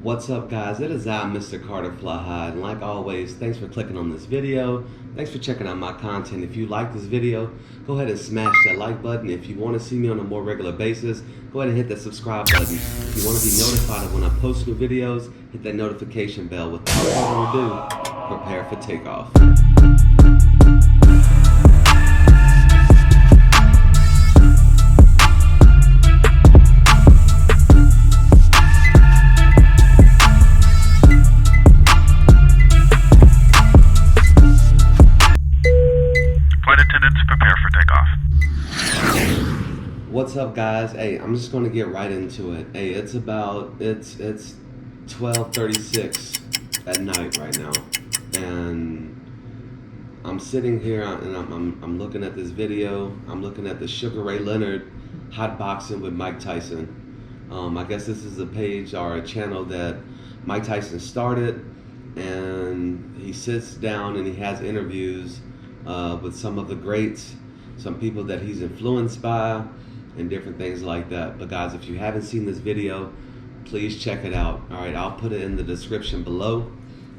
What's up, guys? It is I, Mr. Carter Fly High, and like always, thanks for clicking on this video. Thanks for checking out my content. If you like this video, go ahead and smash that like button. If you want to see me on a more regular basis, go ahead and hit that subscribe button. If you want to be notified of when I post new videos, hit that notification bell. Without further ado, prepare for takeoff. What's up, guys? Hey, I'm just gonna get right into it. Hey, it's 12:36 at night right now, and I'm sitting here and I'm looking at this video. I'm looking at the Sugar Ray Leonard Hotboxing with Mike Tyson. I guess this is a page or a channel that Mike Tyson started, and he sits down and he has interviews with some of the greats, some people that he's influenced by, and different things like that. But guys, if you haven't seen this video, please check it out. All right, I'll put it in the description below.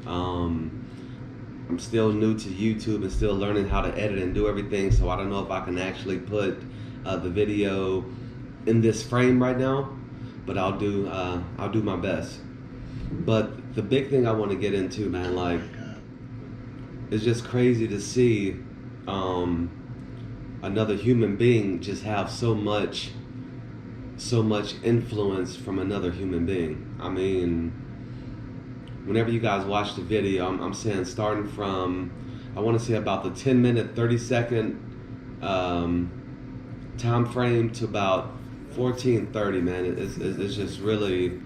I'm still new to YouTube and still learning how to edit and do everything, so I don't know if I can actually put the video in this frame right now, but I'll do my best. But the big thing I want to get into, man, like, it's just crazy to see another human being just have so much influence from another human being. I mean, whenever you guys watch the video, I'm saying starting from, I want to say about the 10-minute, 30-second time frame to about 14:30, man. It's just really,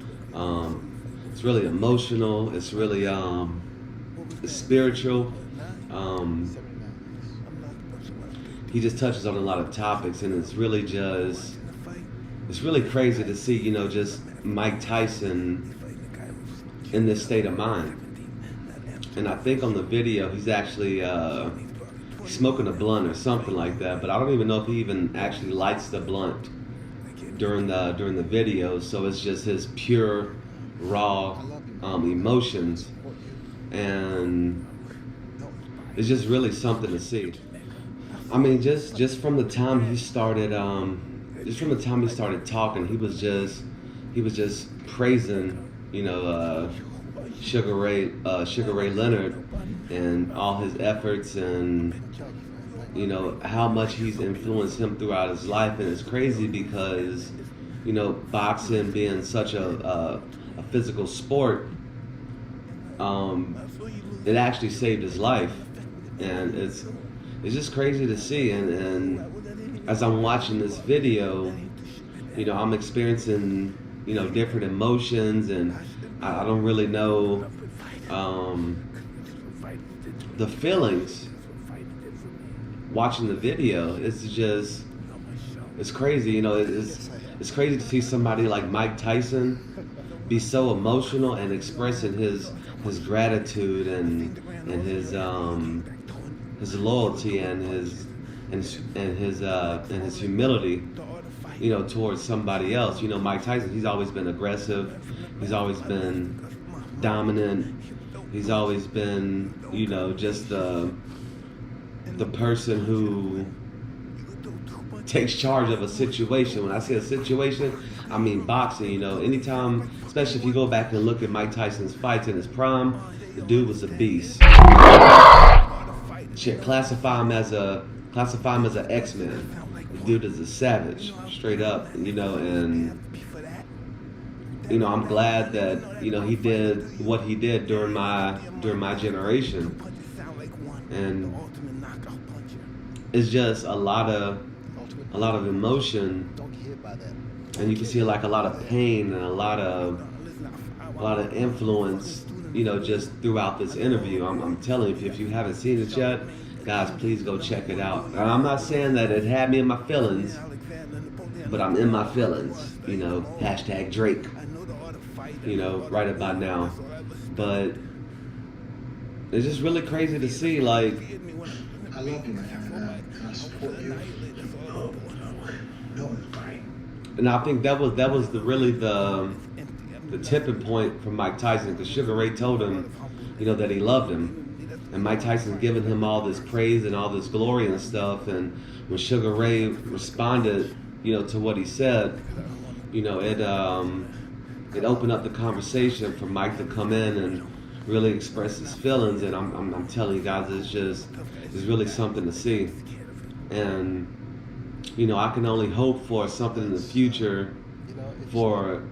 it's really emotional. It's really it's spiritual. He just touches on a lot of topics, and it's really crazy to see, you know, just Mike Tyson in this state of mind. And I think on the video he's actually smoking a blunt or something like that, but I don't even know if he even actually lights the blunt during the video. So it's just his pure raw emotions, and it's just really something to see. I mean, just from the time he started, talking, he was just praising, you know, Sugar Ray Leonard and all his efforts, and you know how much he's influenced him throughout his life. And it's crazy because, you know, boxing being such a physical sport, it actually saved his life, and it's just crazy to see. And as I'm watching this video, you know, I'm experiencing, you know, different emotions, and I don't really know the feelings watching the video. It's crazy, you know. It's crazy to see somebody like Mike Tyson be so emotional and expressing his gratitude and his loyalty and his humility, you know, towards somebody else. You know, Mike Tyson, he's always been aggressive. He's always been dominant. He's always been, you know, just the person who takes charge of a situation. When I say a situation, I mean boxing. You know, anytime, especially if you go back and look at Mike Tyson's fights in his prime, the dude was a beast. Shit, classify him as an X-Men. The dude is a savage, straight up, you know. And you know, I'm glad that, you know, he did what he did during my generation. And it's just a lot of emotion, and you can see like a lot of pain and a lot of influence, you know, just throughout this interview. I'm telling you, if you haven't seen it yet, guys, please go check it out. And I'm not saying that it had me in my feelings, but I'm in my feelings, you know, hashtag Drake, you know, right about now. But it's just really crazy to see, like, I love you, man, and I support you. And I think that was really the the tipping point from Mike Tyson, because Sugar Ray told him, that he loved him, and Mike Tyson giving him all this praise and all this glory and stuff. And when Sugar Ray responded, to what he said, it opened up the conversation for Mike to come in and really express his feelings. And I'm telling you guys, it's really something to see. And I can only hope for something in the future for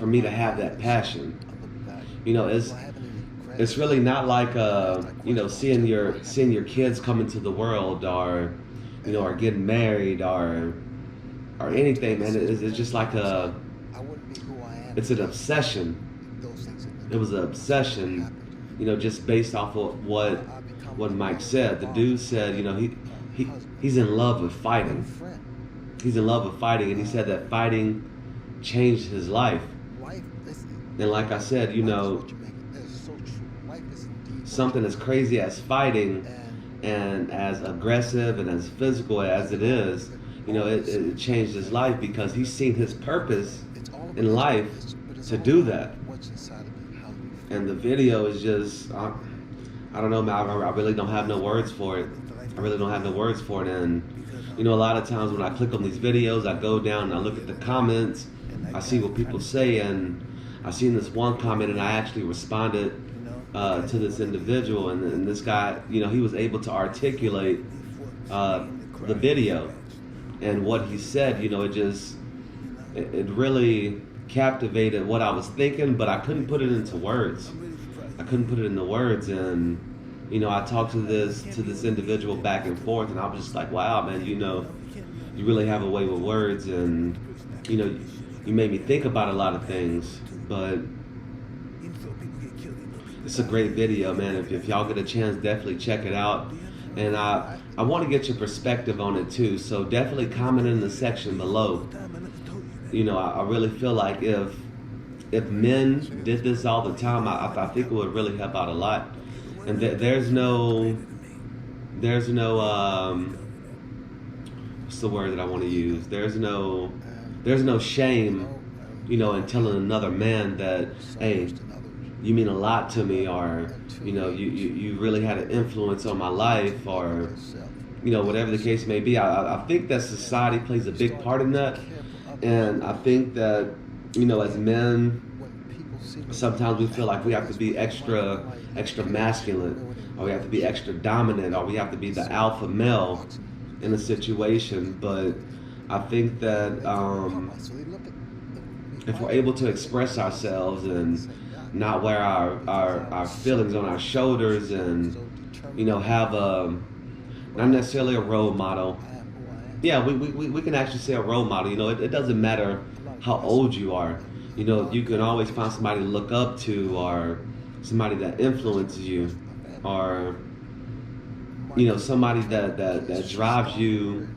me to have that passion. It's really not like seeing your kids come into the world, or or getting married, or anything, man. It's just like it's an obsession. It was an obsession, just based off of what Mike said. The dude said, he's in love with fighting. He's in love with fighting, and he said that fighting changed his life. And like I said, something as crazy as fighting and as aggressive and as physical as it is, it changed his life, because he's seen his purpose in life to do that. And the video is just, I don't know, man, I really don't have no words for it. I really don't have no words for it. And, a lot of times when I click on these videos, I go down and I look at the comments, I see what people say, and I seen this one comment, and I actually responded to this individual, and this guy, he was able to articulate the video and what he said. It really captivated what I was thinking, but I couldn't put it into words. And I talked to this individual back and forth, and I was just like, wow, man, you really have a way with words, and you made me think about a lot of things. But it's a great video, man. If y'all get a chance, definitely check it out. And I want to get your perspective on it too, so definitely comment in the section below. I really feel like if men did this all the time, I think it would really help out a lot. And there's no what's the word that I want to use? There's no shame, in telling another man that, hey, you mean a lot to me, or you really had an influence on my life, or whatever the case may be. I think that society plays a big part in that, and I think that as men, sometimes we feel like we have to be extra masculine, or we have to be extra dominant, or we have to be the alpha male in a situation. But I think that if we're able to express ourselves and not wear our feelings on our shoulders, and have not necessarily a role model. Yeah, we can actually say a role model. It doesn't matter how old you are. You can always find somebody to look up to, or somebody that influences you, or somebody that drives you,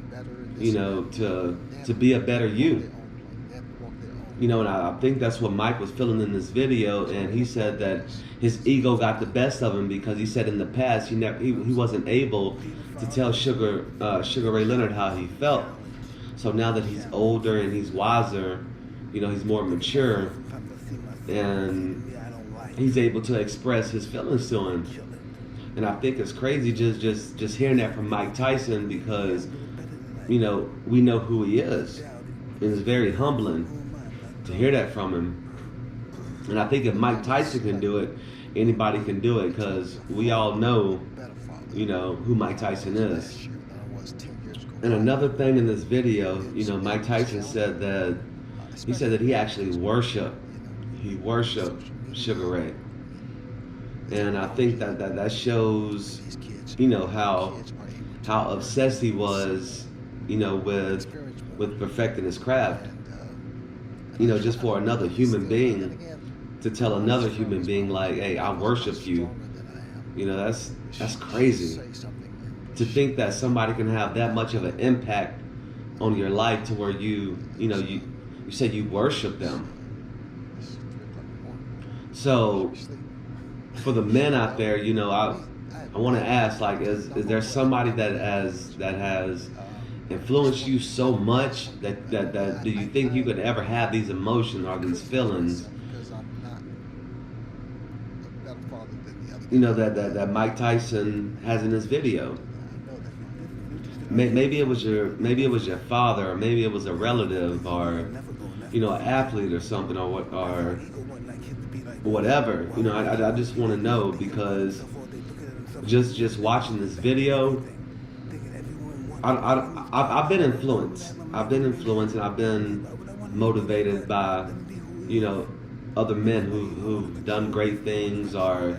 to be a better you. And I think that's what Mike was feeling in this video, and he said that his ego got the best of him, because he said in the past he wasn't able to tell Sugar Ray Leonard how he felt. So now that he's older and he's wiser, he's more mature, and he's able to express his feelings to him. And I think it's crazy just hearing that from Mike Tyson, because we know who he is, and it's very humbling to hear that from him. And I think if Mike Tyson can do it, anybody can do it, because we all know, who Mike Tyson is. And another thing in this video, Mike Tyson said that he actually worshiped Sugar Ray. And I think that shows, how obsessed he was, with perfecting his craft. Just for another human being to tell another human being, like, hey, I worship you. That's crazy. To think that somebody can have that much of an impact on your life, to where you say you worship them. So for the men out there, I want to ask, like, is there somebody that has influenced you so much that do you think you could ever have these emotions or these feelings you know, that Mike Tyson has in his video. Maybe it was your father, or maybe it was a relative, or you know, an athlete or something, or what, or whatever. You know, I just want to know, because just watching this video, I've been influenced. I've been influenced, and I've been motivated by, you know, other men who've done great things, or,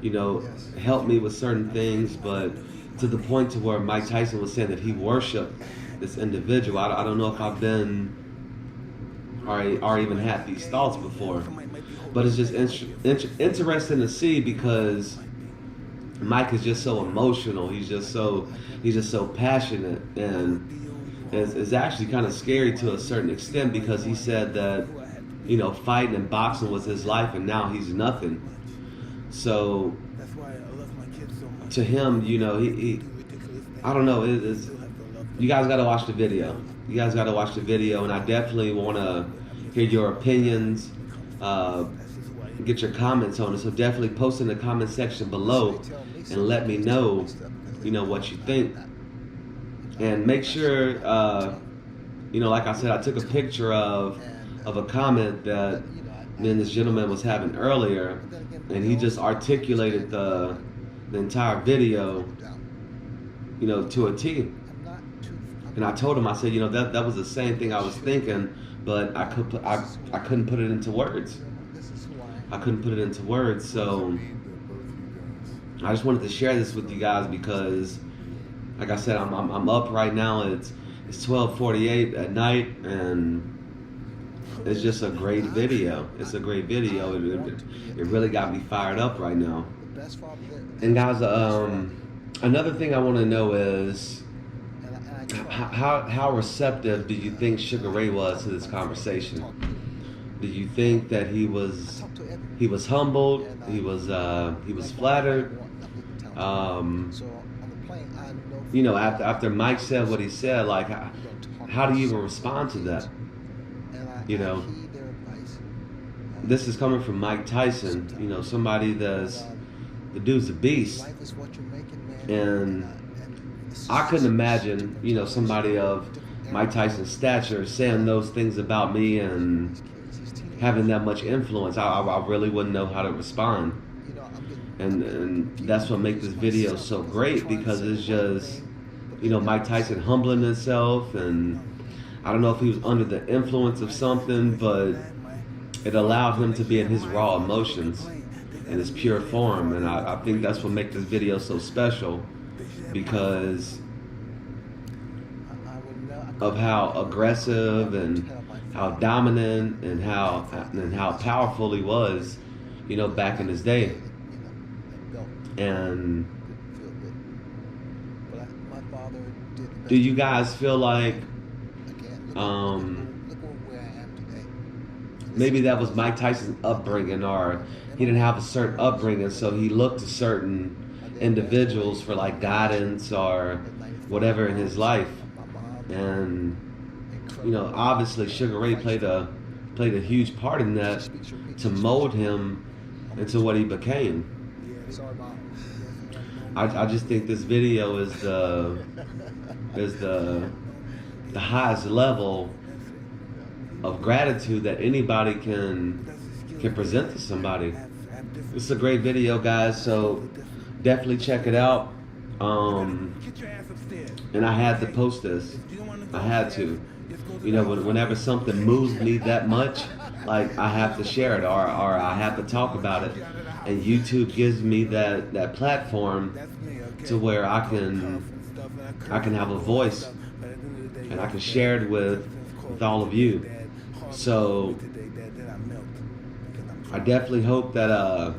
you know, helped me with certain things, but to the point to where Mike Tyson was saying that he worshiped this individual. I don't know if I've been or even had these thoughts before, but it's just interesting to see, because Mike is just so emotional. He's just so passionate, and it's actually kind of scary to a certain extent, because he said that, you know, fighting and boxing was his life, and now he's nothing. So to him, you know, he I don't know. You guys got to watch the video. You guys got to watch the video, and I definitely want to hear your opinions, get your comments on it. So definitely post in the comment section below and let me know, you know, what you think. And make sure, you know, like I said, I took a picture of a comment that me and this gentleman was having earlier, and he just articulated the entire video, you know, to a T. And I told him, I said, you know, that was the same thing I was thinking, but I couldn't put it into words. I couldn't put it into words. So I just wanted to share this with you guys, because, like I said, I'm up right now. It's 12:48 at night, and it's just a great video. It's a great video. It really got me fired up right now. And guys, another thing I want to know is, how receptive do you think Sugar Ray was to this conversation? Do you think that he was humbled? He was flattered? You know, after Mike said what he said, like, how do you even respond to that? You know, this is coming from Mike Tyson. You know, somebody the dude's a beast, and I couldn't imagine, you know, somebody of Mike Tyson's stature saying those things about me and having that much influence. I really wouldn't know how to respond. And that's what makes this video so great, because it's just, you know, Mike Tyson humbling himself, and I don't know if he was under the influence of something, but it allowed him to be in his raw emotions, in his pure form. And I think that's what makes this video so special, because of how aggressive and how dominant and how powerful he was, you know, back in his day. And do you guys feel like maybe that was Mike Tyson's upbringing, or he didn't have a certain upbringing, so he looked to certain individuals for like guidance or whatever in his life? And you know, obviously Sugar Ray played a huge part in that to mold him into what he became. I just think this video is the highest level of gratitude that anybody can present to somebody. It's a great video, guys, so definitely check it out. And I had to post this. I had to. You know, whenever something moves me that much, like, I have to share it, or I have to talk about it. And YouTube gives me that platform to where I can have a voice, and I can share it with all of you. So I definitely hope that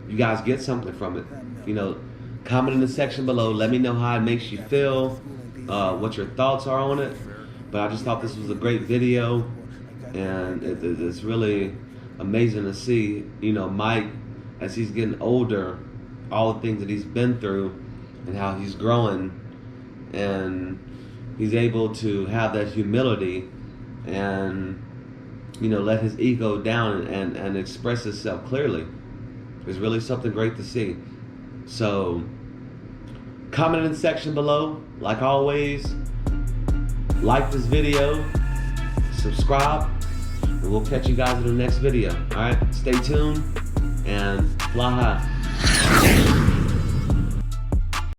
you guys get something from it. You know, comment in the section below. Let me know how it makes you feel, what your thoughts are on it. But I just thought this was a great video, and it's really amazing to see, you know, Mike, as he's getting older, all the things that he's been through and how he's growing, and he's able to have that humility and, you know, let his ego down and express himself clearly. It's really something great to see. So, comment in the section below. Like always, like this video, subscribe, and we'll catch you guys in the next video. All right, stay tuned and fly high.